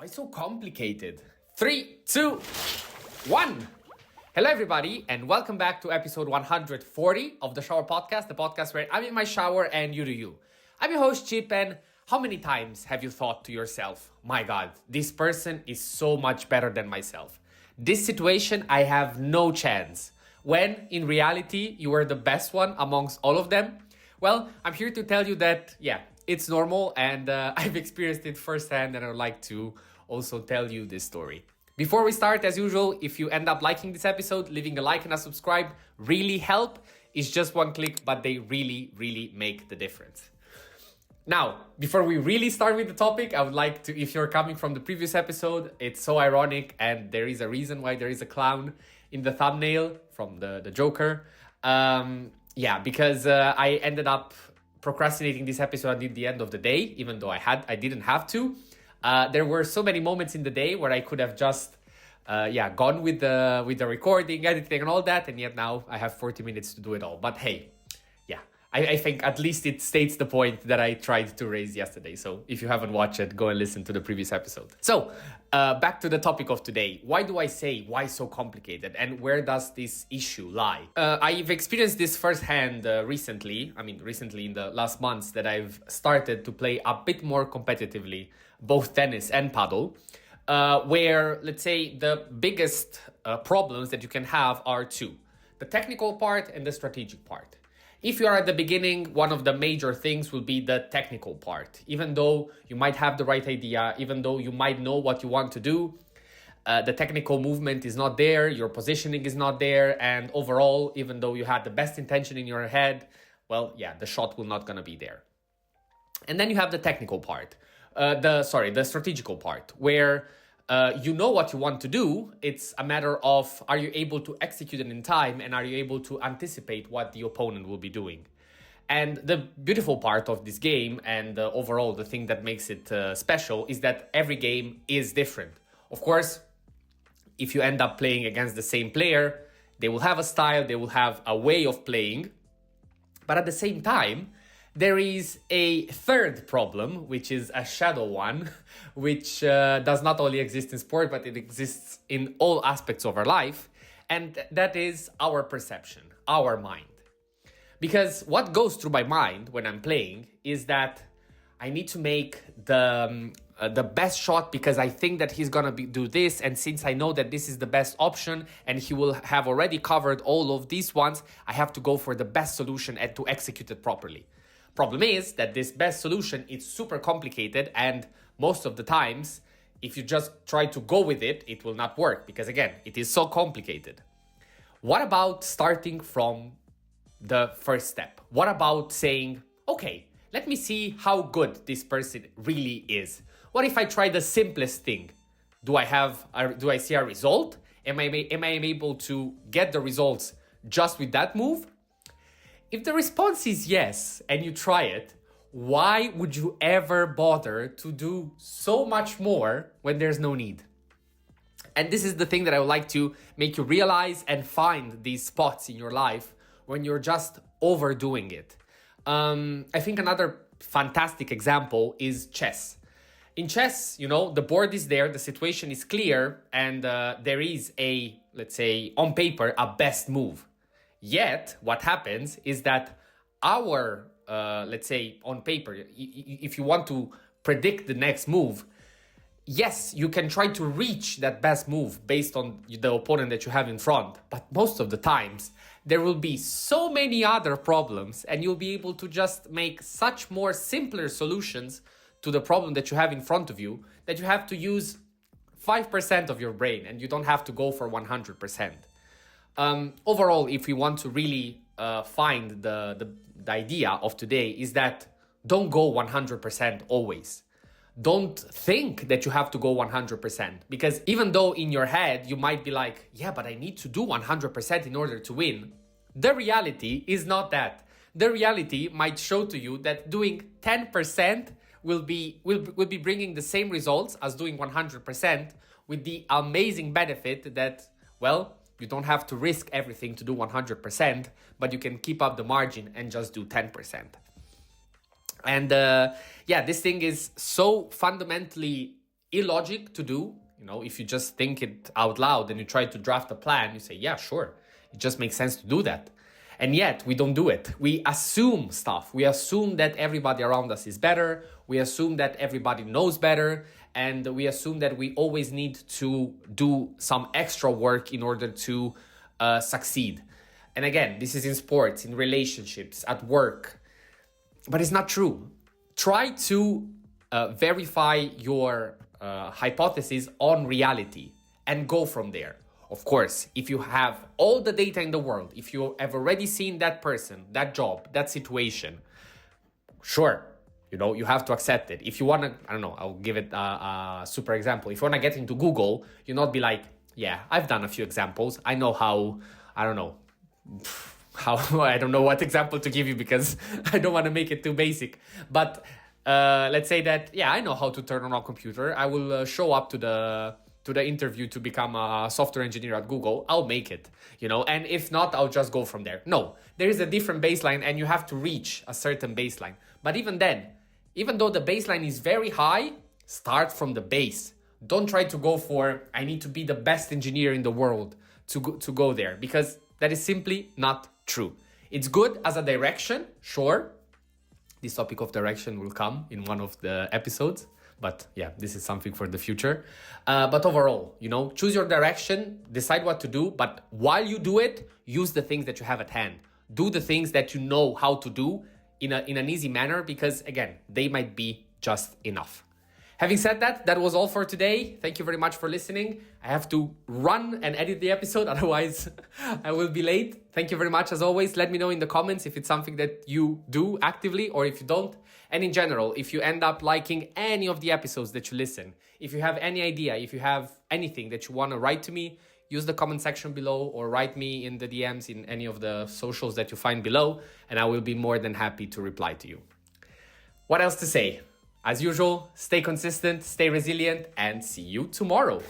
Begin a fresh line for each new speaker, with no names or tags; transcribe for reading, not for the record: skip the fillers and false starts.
Why so complicated? 3, 2, 1. Hello, everybody, and welcome back to episode 140 of the Shower Podcast, the podcast where I'm in my shower and you do you. I'm your host, Chip, and how many times have you thought to yourself, my God, this person is so much better than myself. This situation, I have no chance. When, in reality, you are the best one amongst all of them? Well, I'm here to tell you that, it's normal, and I've experienced it firsthand, and I would like to also tell you this story. Before we start, as usual, if you end up liking this episode, leaving a like and a subscribe really help. It's just one click, but they really make the difference. Now, before we really start with the topic, I would like to, if you're coming from the previous episode, it's so ironic, and there is a reason why there is a clown in the thumbnail from the Joker. Because I ended up procrastinating this episode until the end of the day, even though I didn't have to. There were so many moments in the day where I could have just gone with the recording, editing, and all that, and yet now I have 40 minutes to do it all. But hey, I think at least it states the point that I tried to raise yesterday. So if you haven't watched it, go and listen to the previous episode. So back to the topic of today. Why do I say why so complicated, and where does this issue lie? I've experienced this firsthand recently in the last months that I've started to play a bit more competitively, both tennis and paddle, where, let's say, the biggest problems that you can have are two: the technical part and the strategic part. If you are at the beginning, one of the major things will be the technical part. Even though you might have the right idea, even though you might know what you want to do, the technical movement is not there, your positioning is not there, and overall, even though you had the best intention in your head, the shot will not gonna be there. And then you have the technical part, the strategical part, where you know what you want to do. It's a matter of, are you able to execute it in time, and are you able to anticipate what the opponent will be doing? And the beautiful part of this game, and overall the thing that makes it special, is that every game is different. Of course, if you end up playing against the same player, they will have a style, they will have a way of playing. But at the same time, there is a third problem, which is a shadow one, which does not only exist in sport, but it exists in all aspects of our life. And that is our perception, our mind. Because what goes through my mind when I'm playing is that I need to make the best shot because I think that he's gonna do this, and since I know that this is the best option and he will have already covered all of these ones, I have to go for the best solution and to execute it properly. Problem is that this best solution is super complicated, and most of the times, if you just try to go with it, it will not work because, again, it is so complicated. What about starting from the first step? What about saying, okay, let me see how good this person really is. What if I try the simplest thing? Do I see a result? Am I able to get the results just with that move? If the response is yes, and you try it, why would you ever bother to do so much more when there's no need? And this is the thing that I would like to make you realize and find these spots in your life when you're just overdoing it. I think another fantastic example is chess. In chess, the board is there, the situation is clear, and there is let's say, on paper, a best move. Yet, what happens is that our, let's say, on paper, if you want to predict the next move, yes, you can try to reach that best move based on the opponent that you have in front. But most of the times, there will be so many other problems, and you'll be able to just make such more simpler solutions to the problem that you have in front of you that you have to use 5% of your brain, and you don't have to go for 100%. Overall, if we want to really find the idea of today, is that don't go 100% always. Don't think that you have to go 100%, because even though in your head you might be like, yeah, but I need to do 100% in order to win, the reality is not that. The reality might show to you that doing 10% will be bringing the same results as doing 100%, with the amazing benefit that, you don't have to risk everything to do 100%, but you can keep up the margin and just do 10%. And this thing is so fundamentally illogic to do. If you just think it out loud and you try to draft a plan, you say, yeah, sure. It just makes sense to do that. And yet we don't do it. We assume stuff. We assume that everybody around us is better. We assume that everybody knows better. And we assume that we always need to do some extra work in order to succeed. And again, this is in sports, in relationships, at work. But it's not true. Try to verify your hypothesis on reality and go from there. Of course, if you have all the data in the world, if you have already seen that person, that job, that situation, sure, you have to accept it. If you want to, I don't know, I'll give it a super example. If you want to get into Google, you not be like, yeah, I've done a few examples. I know how, I don't know what example to give you because I don't want to make it too basic. But let's say that, yeah, I know how to turn on a computer. I will show up to the interview to become a software engineer at Google. I'll make it, and if not, I'll just go from there. No, there is a different baseline and you have to reach a certain baseline. But even then, even though the baseline is very high, start from the base. Don't try to go for, I need to be the best engineer in the world to go there, because that is simply not true. It's good as a direction, sure. This topic of direction will come in one of the episodes. But yeah, this is something for the future. But overall, choose your direction, decide what to do. But while you do it, use the things that you have at hand. Do the things that you know how to do in an easy manner, because again, they might be just enough. Having said that, that was all for today. Thank you very much for listening. I have to run and edit the episode, otherwise I will be late. Thank you very much as always. Let me know in the comments if it's something that you do actively or if you don't. And in general, if you end up liking any of the episodes that you listen, if you have any idea, if you have anything that you want to write to me, use the comment section below or write me in the DMs in any of the socials that you find below, and I will be more than happy to reply to you. What else to say? As usual, stay consistent, stay resilient, and see you tomorrow.